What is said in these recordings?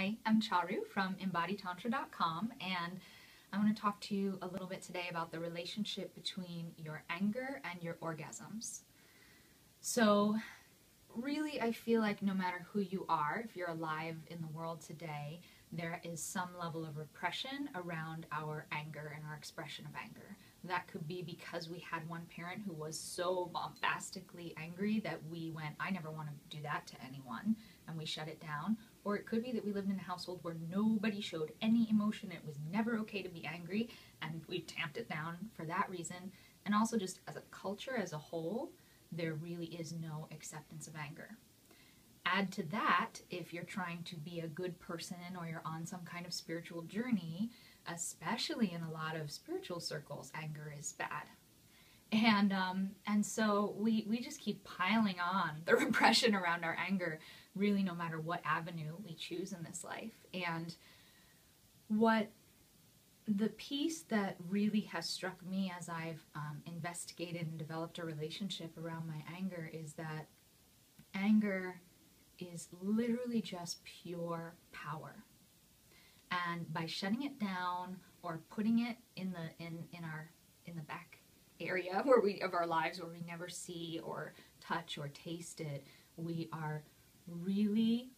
I am Charu from EmbodyTantra.com, and I want to talk to you a little bit today about the relationship between your anger and your orgasms. So really, I feel like no matter who you are, if you're alive in the world today, there is some level of repression around our anger and our expression of anger. That could be because we had one parent who was so bombastically angry that we went, I never want to do that to anyone, and we shut it down. Or it could be that we lived in a household where nobody showed any emotion. It was never okay to be angry, and we tamped it down for that reason. And also just as a culture as a whole, there really is no acceptance of anger. Add to that, if you're trying to be a good person or you're on some kind of spiritual journey, especially in a lot of spiritual circles, anger is bad. And so we just keep piling on the repression around our anger, really no matter what avenue we choose in this life. And what the piece that really has struck me as I've investigated and developed a relationship around my anger is that anger is literally just pure power. And by shutting it down or putting it in the back area of our lives where we never see or touch or taste it, we are really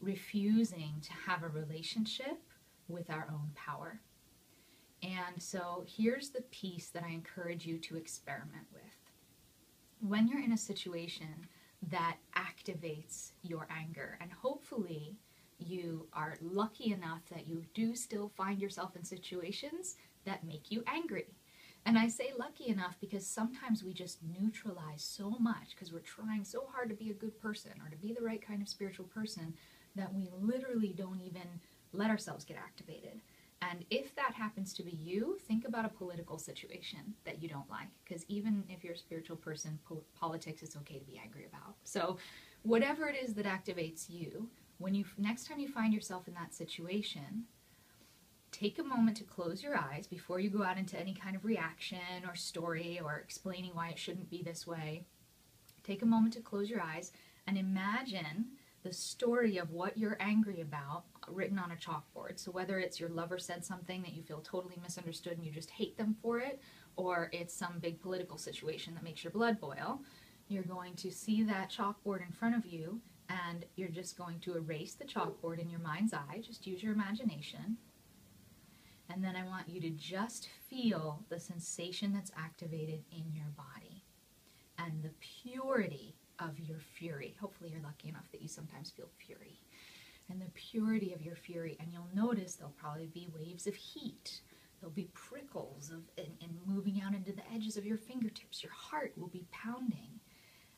refusing to have a relationship with our own power. And so here's the piece that I encourage you to experiment with. When you're in a situation that activates your anger, and hopefully you are lucky enough that you do still find yourself in situations that make you angry. And I say lucky enough because sometimes we just neutralize so much because we're trying so hard to be a good person or to be the right kind of spiritual person that we literally don't even let ourselves get activated. And if that happens to be you, think about a political situation that you don't like, because even if you're a spiritual person, politics is okay to be angry about. So whatever it is that activates you, next time you find yourself in that situation, take a moment to close your eyes before you go out into any kind of reaction or story or explaining why it shouldn't be this way. Take a moment to close your eyes and imagine the story of what you're angry about written on a chalkboard. So whether it's your lover said something that you feel totally misunderstood and you just hate them for it, or it's some big political situation that makes your blood boil, you're going to see that chalkboard in front of you and you're just going to erase the chalkboard in your mind's eye. Just use your imagination. And then I want you to just feel the sensation that's activated in your body and the purity of your fury. Hopefully you're lucky enough that you sometimes feel fury. And the purity of your fury. And you'll notice there'll probably be waves of heat. There'll be prickles and moving out into the edges of your fingertips. Your heart will be pounding.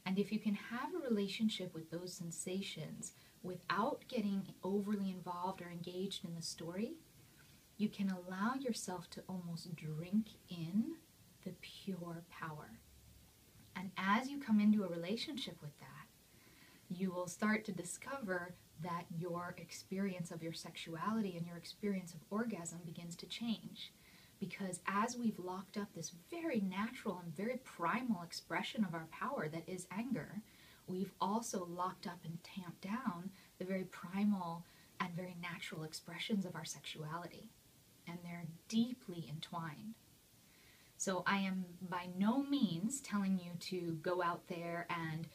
And if you can have a relationship with those sensations without getting overly involved or engaged in the story, you can allow yourself to almost drink in the pure power. And as you come into a relationship with that, you will start to discover that your experience of your sexuality and your experience of orgasm begins to change. Because as we've locked up this very natural and very primal expression of our power that is anger, we've also locked up and tamped down the very primal and very natural expressions of our sexuality. And they're deeply entwined. So I am by no means telling you to go out there and,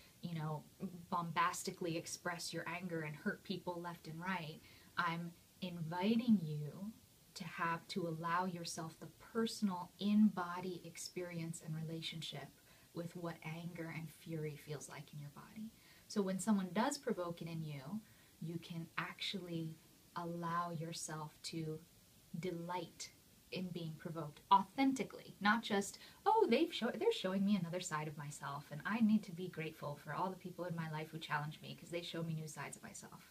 bombastically express your anger and hurt people left and right. I'm inviting you to allow yourself the personal in-body experience and relationship with what anger and fury feels like in your body. So when someone does provoke it in you, you can actually allow yourself to delight in being provoked authentically, not just, oh, they're showing me another side of myself and I need to be grateful for all the people in my life who challenge me because they show me new sides of myself.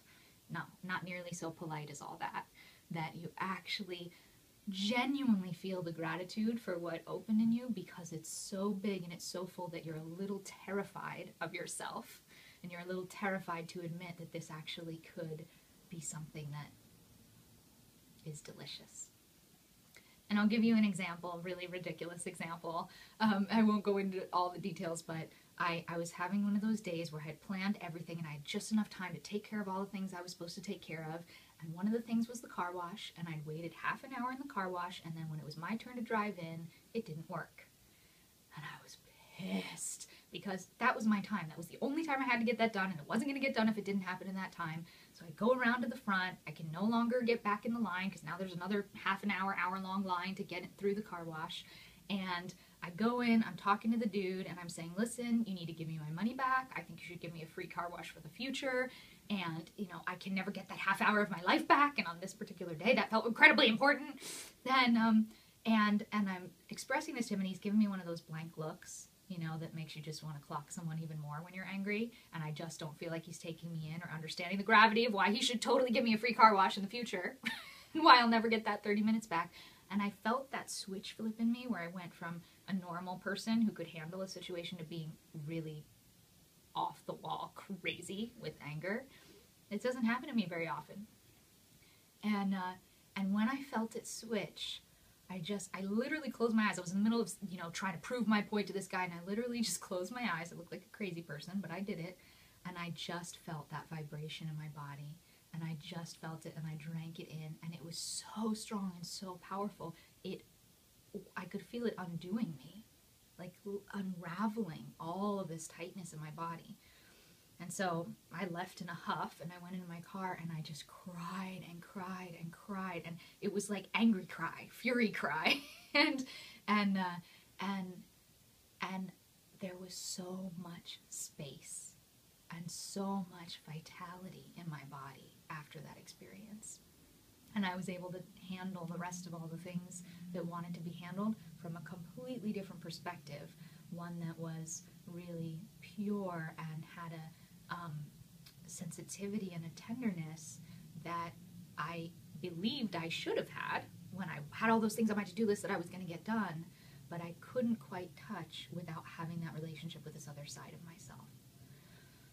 No, not nearly so polite as all that you actually genuinely feel the gratitude for what opened in you because it's so big and it's so full that you're a little terrified of yourself and you're a little terrified to admit that this actually could be something that is delicious. And I'll give you an example, a really ridiculous example. I won't go into all the details, but I was having one of those days where I had planned everything and I had just enough time to take care of all the things I was supposed to take care of. And one of the things was the car wash, and I'd waited half an hour in the car wash, and then when it was my turn to drive in, it didn't work. And I was pissed because that was my time. That was the only time I had to get that done, and it wasn't going to get done if it didn't happen in that time. So I go around to the front. I can no longer get back in the line because now there's another half an hour, hour-long line to get it through the car wash. And I go in, I'm talking to the dude, and I'm saying, listen, you need to give me my money back. I think you should give me a free car wash for the future. And, you know, I can never get that half hour of my life back. And on this particular day, that felt incredibly important. Then, and I'm expressing this to him, and he's giving me one of those blank looks, you know, that makes you just want to clock someone even more when you're angry. And I just don't feel like he's taking me in or understanding the gravity of why he should totally give me a free car wash in the future and why I'll never get that 30 minutes back. And I felt that switch flip in me where I went from a normal person who could handle a situation to being really off the wall crazy with anger. It doesn't happen to me very often. And when I felt it switch, I literally closed my eyes. I was in the middle of, you know, trying to prove my point to this guy, and I literally just closed my eyes. I looked like a crazy person, but I did it. And I just felt that vibration in my body. And I just felt it, and I drank it in, and it was so strong and so powerful. I could feel it undoing me, like unraveling all of this tightness in my body. And so I left in a huff, and I went into my car, and I just cried and cried and cried, and it was like angry cry, fury cry, and there was so much space and so much vitality in my body after that experience. And I was able to handle the rest of all the things that wanted to be handled from a completely different perspective, one that was really pure and had a sensitivity and a tenderness that I believed I should have had when I had all those things on my to-do list that I was going to get done, but I couldn't quite touch without having that relationship with this other side of myself.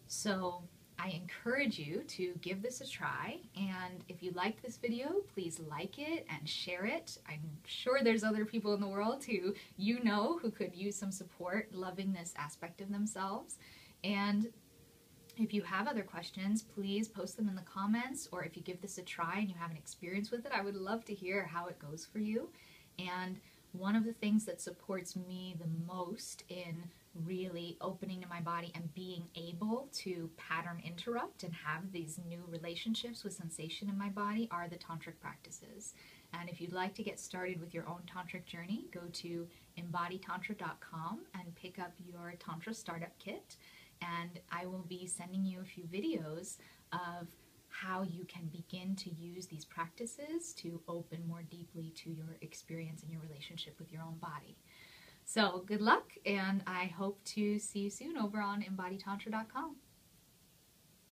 So I encourage you to give this a try, and if you liked this video, please like it and share it. I'm sure there's other people in the world who you know who could use some support loving this aspect of themselves. And if you have other questions, please post them in the comments, or if you give this a try and you have an experience with it, I would love to hear how it goes for you. And one of the things that supports me the most in really opening to my body and being able to pattern interrupt and have these new relationships with sensation in my body are the tantric practices. And if you'd like to get started with your own tantric journey, go to embodytantra.com and pick up your Tantra Startup Kit. And I will be sending you a few videos of how you can begin to use these practices to open more deeply to your experience and your relationship with your own body. So good luck, and I hope to see you soon over on embodytantra.com.